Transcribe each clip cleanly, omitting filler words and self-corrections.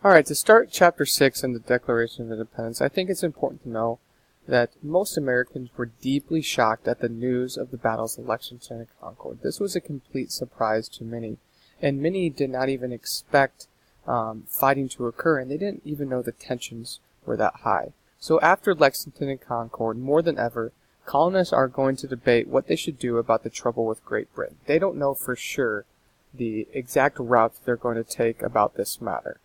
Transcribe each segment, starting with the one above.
Alright, to start Chapter 6 in the Declaration of Independence, I think it's important to know that most Americans were deeply shocked at the news of the battles of Lexington and Concord. This was a complete surprise to many, and many did not even expect fighting to occur, and they didn't even know the tensions were that high. So after Lexington and Concord, more than ever, colonists are going to debate what they should do about the trouble with Great Britain. They don't know for sure the exact route they're going to take about this matter.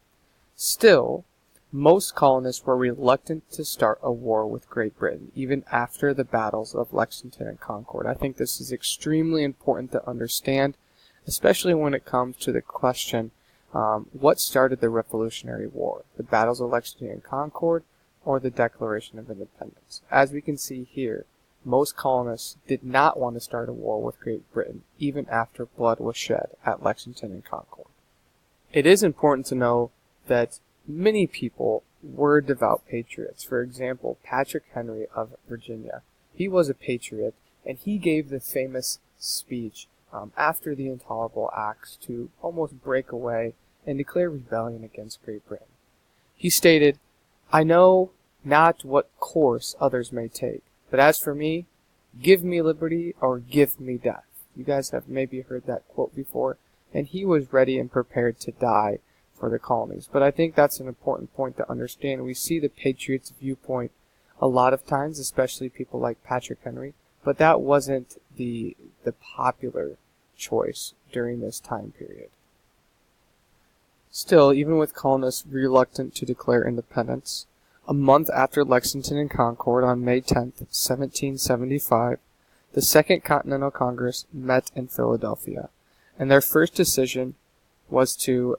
Still, most colonists were reluctant to start a war with Great Britain, even after the battles of Lexington and Concord. I think this is extremely important to understand, especially when it comes to the question, what started the Revolutionary War, the battles of Lexington and Concord, or the Declaration of Independence? As we can see here, most colonists did not want to start a war with Great Britain, even after blood was shed at Lexington and Concord. It is important to know that many people were devout patriots. For example, Patrick Henry of Virginia. He was a patriot, and he gave the famous speech after the Intolerable Acts to almost break away and declare rebellion against Great Britain. He stated, "I know not what course others may take, but as for me, give me liberty or give me death." You guys have maybe heard that quote before, and he was ready and prepared to die for the colonies. But I think that's an important point to understand. We see the Patriots' viewpoint a lot of times, especially people like Patrick Henry, but that wasn't the popular choice during this time period. Still, even with colonists reluctant to declare independence, a month after Lexington and Concord on May 10th, 1775, the Second Continental Congress met in Philadelphia, and their first decision was to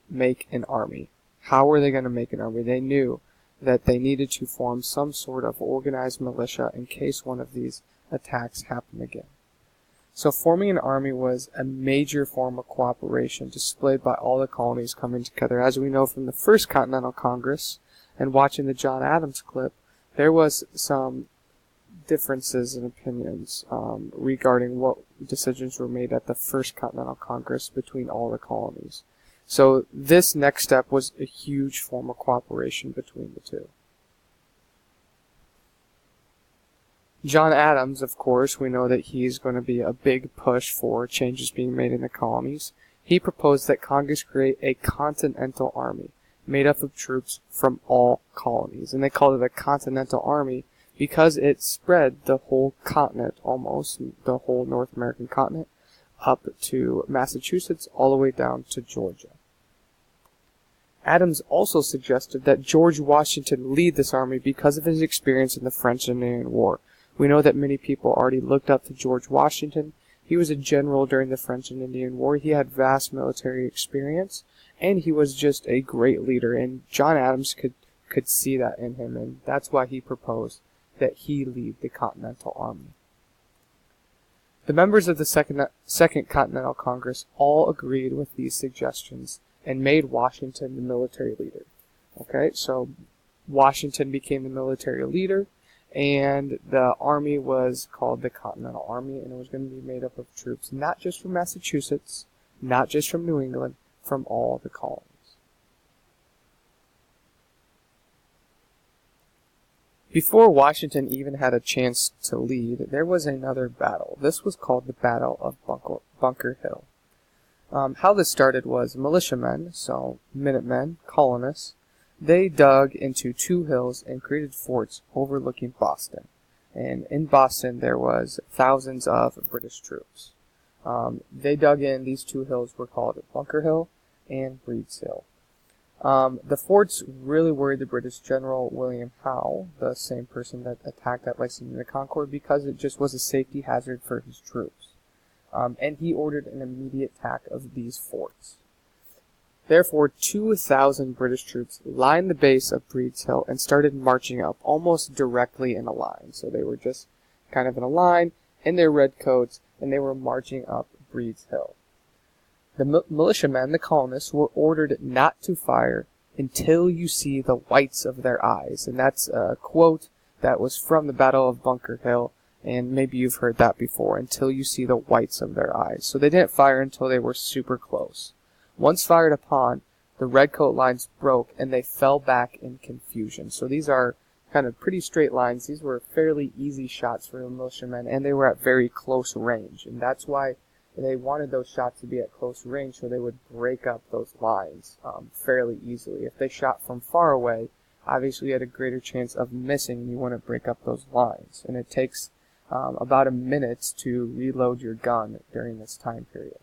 make an army. How were they going to make an army? They knew that they needed to form some sort of organized militia in case one of these attacks happened again. So forming an army was a major form of cooperation displayed by all the colonies coming together. As we know from the First Continental Congress and watching the John Adams clip, there was some differences in opinions regarding what decisions were made at the First Continental Congress between all the colonies. So this next step was a huge form of cooperation between the two. John Adams, of course, we know that he's going to be a big push for changes being made in the colonies. He proposed that Congress create a continental army made up of troops from all colonies. And they called it a continental army because it spread the whole continent, almost the whole North American continent, up to Massachusetts all the way down to Georgia. Adams also suggested that George Washington lead this army because of his experience in the French and Indian War. We know that many people already looked up to George Washington. He was a general during the French and Indian War. He had vast military experience, and he was just a great leader, and John Adams could see that in him, and that's why he proposed that he lead the Continental Army. The members of the Second Continental Congress all agreed with these suggestions and made Washington the military leader. Okay, so Washington became the military leader, and the army was called the Continental Army, and it was going to be made up of troops not just from Massachusetts, not just from New England, from all the colonies. Before Washington even had a chance to lead, there was another battle. This was called the Battle of Bunker Hill. How this started was militiamen, so Minutemen, colonists, they dug into two hills and created forts overlooking Boston. And in Boston there was thousands of British troops. They dug in, these two hills were called Bunker Hill and Breed's Hill. The forts really worried the British General William Howe, the same person that attacked at Lexington and Concord, because it just was a safety hazard for his troops. And he ordered an immediate attack of these forts. Therefore, 2,000 British troops lined the base of Breed's Hill and started marching up almost directly in a line. So they were just kind of in a line in their red coats, and they were marching up Breed's Hill. The militiamen, the colonists, were ordered not to fire until you see the whites of their eyes. And that's a quote that was from the Battle of Bunker Hill, and maybe you've heard that before, until you see the whites of their eyes. So they didn't fire until they were super close. Once fired upon, the redcoat lines broke and they fell back in confusion. So these are kind of pretty straight lines. These were fairly easy shots for the militiamen, and they were at very close range. And that's why they wanted those shots to be at close range, so they would break up those lines fairly easily. If they shot from far away, obviously you had a greater chance of missing, and you want to break up those lines. And it takes about a minute to reload your gun during this time period.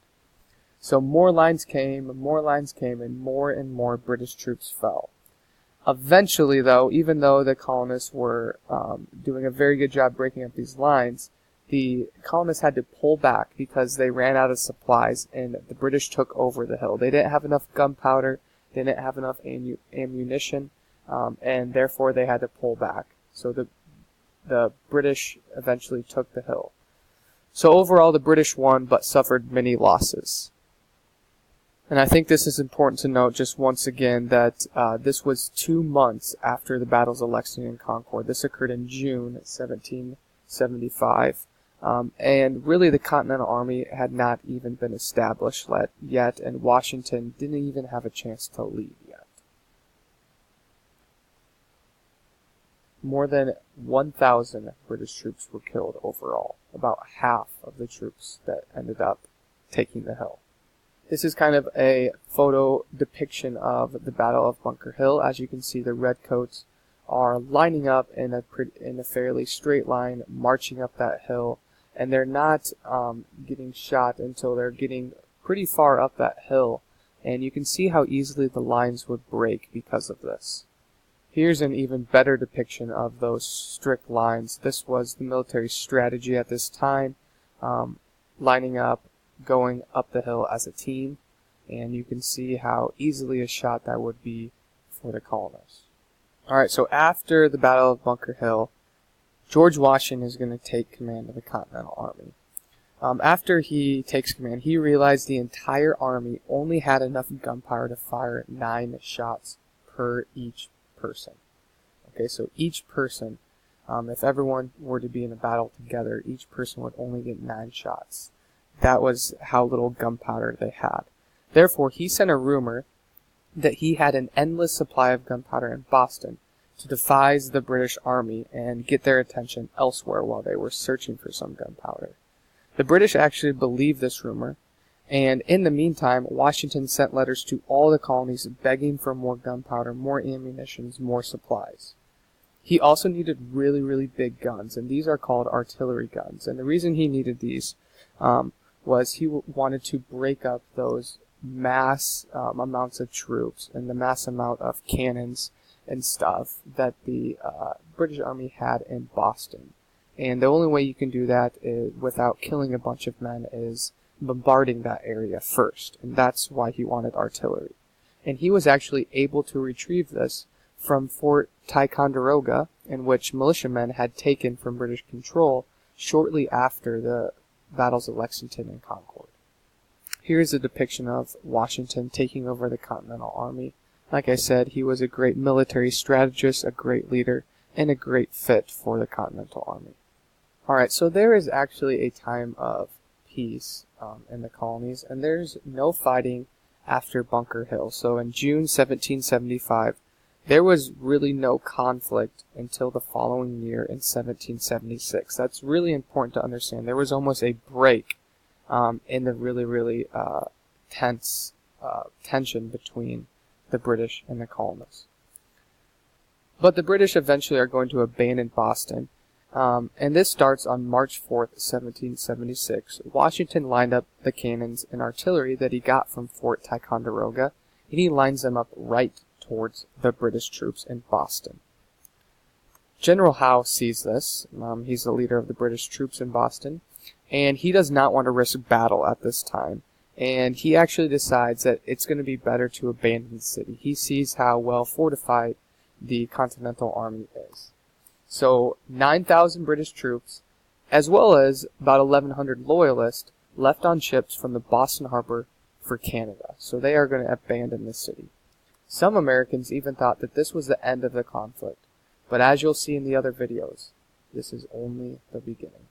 So more lines came, and more British troops fell. Eventually, though, even though the colonists were doing a very good job breaking up these lines, the colonists had to pull back because they ran out of supplies and the British took over the hill. They didn't have enough gunpowder, they didn't have enough ammunition, and therefore they had to pull back. So the British eventually took the hill. So overall, the British won but suffered many losses. And I think this is important to note just once again that this was 2 months after the battles of Lexington and Concord. This occurred in June 1775. And really the Continental Army had not even been established yet, and Washington didn't even have a chance to leave yet. More than 1,000 British troops were killed overall, about half of the troops that ended up taking the hill. This is kind of a photo depiction of the Battle of Bunker Hill. As you can see, the redcoats are lining up in a fairly straight line, marching up that hill, and they're not getting shot until they're getting pretty far up that hill, and you can see how easily the lines would break because of this. Here's an even better depiction of those strict lines. This was the military strategy at this time, lining up, going up the hill as a team, and you can see how easily a shot that would be for the colonists. Alright, so after the Battle of Bunker Hill, George Washington is going to take command of the Continental Army. After he takes command, he realized the entire army only had enough gunpowder to fire 9 shots per each person. Okay, so each person, if everyone were to be in a battle together, each person would only get 9 shots. That was how little gunpowder they had. Therefore, he sent a rumor that he had an endless supply of gunpowder in Boston to devise the British Army and get their attention elsewhere while they were searching for some gunpowder. The British actually believed this rumor, and in the meantime, Washington sent letters to all the colonies begging for more gunpowder, more ammunition, more supplies. He also needed really, really big guns, and these are called artillery guns. And the reason he needed these was he wanted to break up those mass amounts of troops and the mass amount of cannons and stuff that the British Army had in Boston. And the only way you can do that is, without killing a bunch of men, is bombarding that area first. And that's why he wanted artillery. And he was actually able to retrieve this from Fort Ticonderoga, in which militiamen had taken from British control shortly after the battles of Lexington and Concord. Here's a depiction of Washington taking over the Continental Army. Like I said, he was a great military strategist, a great leader, and a great fit for the Continental Army. Alright, so there is actually a time of peace in the colonies, and there's no fighting after Bunker Hill. So in June 1775, there was really no conflict until the following year in 1776. That's really important to understand. There was almost a break in the really tense tension between the British and the colonists. But the British eventually are going to abandon Boston, and this starts on March 4th, 1776. Washington lined up the cannons and artillery that he got from Fort Ticonderoga, and he lines them up right towards the British troops in Boston. General Howe sees this. He's the leader of the British troops in Boston, and he does not want to risk battle at this time. And he actually decides that it's going to be better to abandon the city. He sees how well fortified the Continental Army is. So 9,000 British troops, as well as about 1,100 loyalists, left on ships from the Boston harbor for Canada. So they are going to abandon the city. Some Americans even thought that this was the end of the conflict. But as you'll see in the other videos, this is only the beginning.